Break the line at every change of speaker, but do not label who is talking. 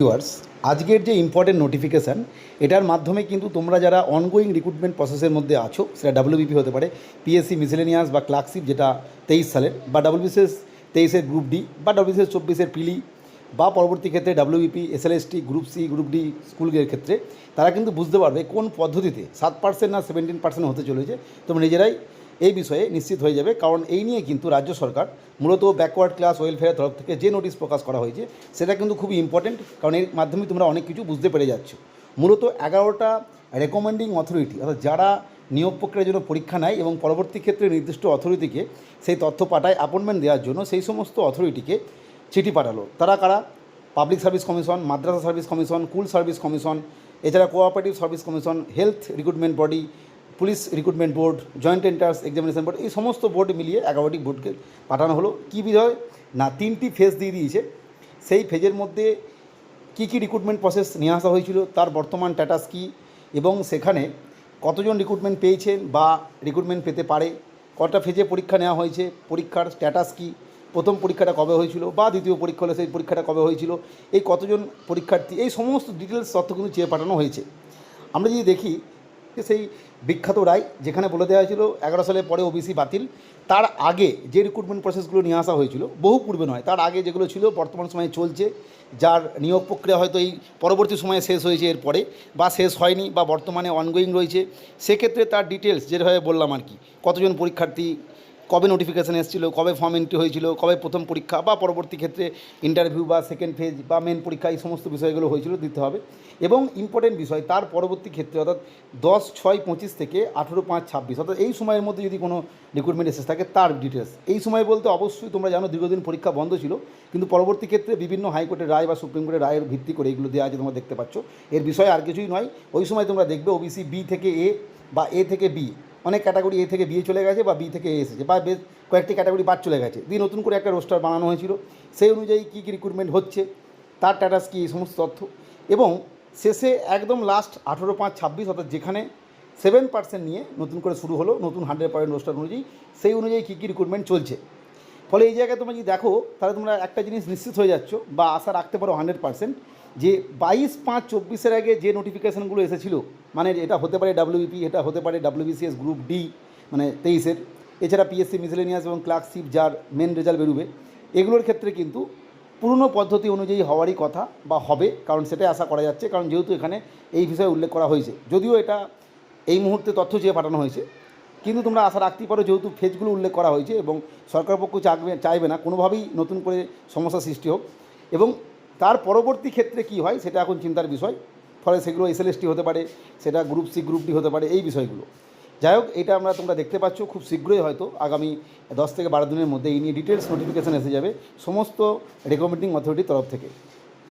Viewers, আজকের যে important notification এটার মাধ্যমে কিন্তু তোমরা যারা অনগোয়িং রিক্রুটমেন্ট প্রসেসের মধ্যে আছো, সেটা ডাব্লিউবিপি হতে পারে, পিএসসি মিসেলেনিয়াস বা ক্লার্কশিপ যেটা 23 সালের, বা ডাব্লিউবিসিএস 23-এর গ্রুপ ডি, বা ডাব্লিউবিসিএস 24-এর পিলি, বা পরবর্তী ক্ষেত্রে WBP SLST group C group D স্কুলের ক্ষেত্রে তারা কিন্তু বুঝতে পারবে কোন পদ্ধতিতে 7% না 17% হতে চলেছে। তোমরা নিজেরাই এই বিষয়ে নিশ্চিত হয়ে যাবে, কারণ এই নিয়ে কিন্তু রাজ্য সরকার মূলত ব্যাকওয়ার্ড ক্লাস ওয়েলফেয়ারের তরফ থেকে যে নোটিশ প্রকাশ করা হয়েছে সেটা কিন্তু খুবই ইম্পর্টেন্ট, কারণ এর মাধ্যমে তোমরা অনেক কিছু বুঝতে পেরে যাচ্ছ। মূলত 11টা রেকমেন্ডিং অথরিটি, অর্থাৎ যারা নিয়োগ প্রক্রিয়ার জন্য পরীক্ষা নেয় এবং পরবর্তী ক্ষেত্রে নির্দিষ্ট অথরিটিকে সেই তথ্য পাঠায় অ্যাপয়েন্টমেন্ট দেওয়ার জন্য, সেই সমস্ত অথরিটিকে চিঠি পাঠালো। তারা কারা? Public service commission, Madrasa service commission, school service commission, এছাড়া cooperative service commission, health recruitment body, police recruitment board, joint entrance examination board, এই সমস্ত বোর্ড মিলিয়ে 11টি বোর্ডকে পাঠানো হলো। কী বিষয় না, 3টি ফেজ দিয়ে দিয়েছে। সেই ফেজের মধ্যে কী কী রিক্রুটমেন্ট প্রসেস নিয়ে আসা হয়েছিল, তার বর্তমান স্ট্যাটাস কী, এবং সেখানে কতজন রিক্রুটমেন্ট পেয়েছেন বা রিক্রুটমেন্ট পেতে পারে, কটা ফেজে পরীক্ষা নেওয়া হয়েছে, পরীক্ষার স্ট্যাটাস কী, প্রথম পরীক্ষাটা কবে হয়েছিল বা দ্বিতীয় পরীক্ষা হলে সেই পরীক্ষাটা কবে হয়েছিল, এই কতজন পরীক্ষার্থী, এই সমস্ত ডিটেলস তথ্য কিন্তু চেয়ে পাঠানো হয়েছে। আমরা যদি দেখি যে সেই বিখ্যাত রায় যেখানে বলে দেওয়া হয়েছিল 11 সালের পরে ওবিসি বাতিল, তার আগে যে রিক্রুটমেন্ট প্রসেসগুলো নিয়ে আসা হয়েছিল, বহু পূর্বে নয়, তার আগে যেগুলো ছিল বর্তমান সময়ে চলছে, যার নিয়োগ প্রক্রিয়া হয়তো এই পরবর্তী সময়ে শেষ হয়েছে এরপরে, বা শেষ হয়নি বা বর্তমানে অনগোয়িং রয়েছে, সেক্ষেত্রে তার ডিটেলস যেভাবে বললাম আর কি, কতজন পরীক্ষার্থী, কবে নোটিফিকেশান এসেছিল, কবে ফর্ম এন্ট্রি হয়েছিল, কবে প্রথম পরীক্ষা বা পরবর্তী ক্ষেত্রে ইন্টারভিউ বা সেকেন্ড ফেজ বা মেন পরীক্ষা, এই সমস্ত বিষয়গুলো হয়েছিল দিতে হবে। এবং ইম্পর্টেন্ট বিষয়, তার পরবর্তী ক্ষেত্রে অর্থাৎ 10/6/25 থেকে 18/5/26, অর্থাৎ এই সময়ের মধ্যে যদি কোনো রিক্রুটমেন্ট এসে থাকে তার ডিটেলস। এই সময় বলতে অবশ্যই তোমরা জানো দীর্ঘদিন পরীক্ষা বন্ধ ছিল, কিন্তু পরবর্তী ক্ষেত্রে বিভিন্ন হাইকোর্টের রায় বা সুপ্রিম কোর্টের রায়ের ভিত্তি করে এগুলো দেওয়া আছে, তোমরা দেখতে পাচ্ছ। এর বিষয়ে আর কিছুই নয়, ওই সময় তোমরা দেখবে ওবিসি বি থেকে এ বা এ থেকে বি, অনেক ক্যাটাগরি এ থেকে বি চলে গেছে বা বি থেকে এ এসেছে, বা বেশ কয়েকটি ক্যাটাগরি বাদ চলে গেছে, দিয়ে নতুন করে একটা রোস্টার বানানো হয়েছিল। সেই অনুযায়ী কী কী রিক্রুটমেন্ট হচ্ছে, তার স্ট্যাটাস কী, এই সমস্ত তথ্য। এবং শেষে একদম লাস্ট 18/5/26, অর্থাৎ যেখানে 7% নিয়ে নতুন করে শুরু হলো নতুন 100% রোস্টার অনুযায়ী, সেই অনুযায়ী কী কী রিক্রুটমেন্ট চলছে। ফলে এই জায়গায় তোমরা যদি দেখো, তাহলে তোমরা একটা জিনিস নিশ্চিত হয়ে যাচ্ছ বা আশা রাখতে পারো 100%, যে 22/5/24-এর আগে যে নোটিফিকেশানগুলো এসেছিলো, মানে এটা হতে পারে ডাব্লিউবিপি, এটা হতে পারে ডাব্লিউবিসিএস গ্রুপ ডি মানে 23-এর, এছাড়া পিএসসি মিসেলেনিয়াস এবং ক্লার্কশিপ যার মেন রেজাল্ট বেরোবে, এগুলোর ক্ষেত্রে কিন্তু পুরনো পদ্ধতি অনুযায়ী হওয়ারই কথা বা হবে, কারণ সেটাই আশা করা যাচ্ছে, কারণ যেহেতু এখানে এই বিষয়ে উল্লেখ করা হয়েছে, যদিও এটা এই মুহূর্তে তথ্য চেয়ে পাঠানো হয়েছে, কিন্তু তোমরা আশা রাখতেই পারো যেহেতু ফেজগুলো উল্লেখ করা হয়েছে এবং সরকার পক্ষ চাইবে না কোনোভাবেই নতুন করে সমস্যা সৃষ্টি হোক, এবং তার পরবর্তী ক্ষেত্রে কি হয় সেটা এখন চিন্তার বিষয়। ফলে সেগুলো এসএলএসটি হতে পারে, সেটা গ্রুপ সি গ্রুপ ডি হতে পারে, এই বিষয়গুলো। যাই হোক, এটা তোমরা দেখতে পাচ্ছ খুব শীঘ্রই, হয়তো আগামী 10 থেকে 12 দিনের মধ্যে এই নিয়ে ডিটেলস নোটিফিকেশান এসে যাবে সমস্ত রেকমেন্ডিং অথরিটির তরফ থেকে।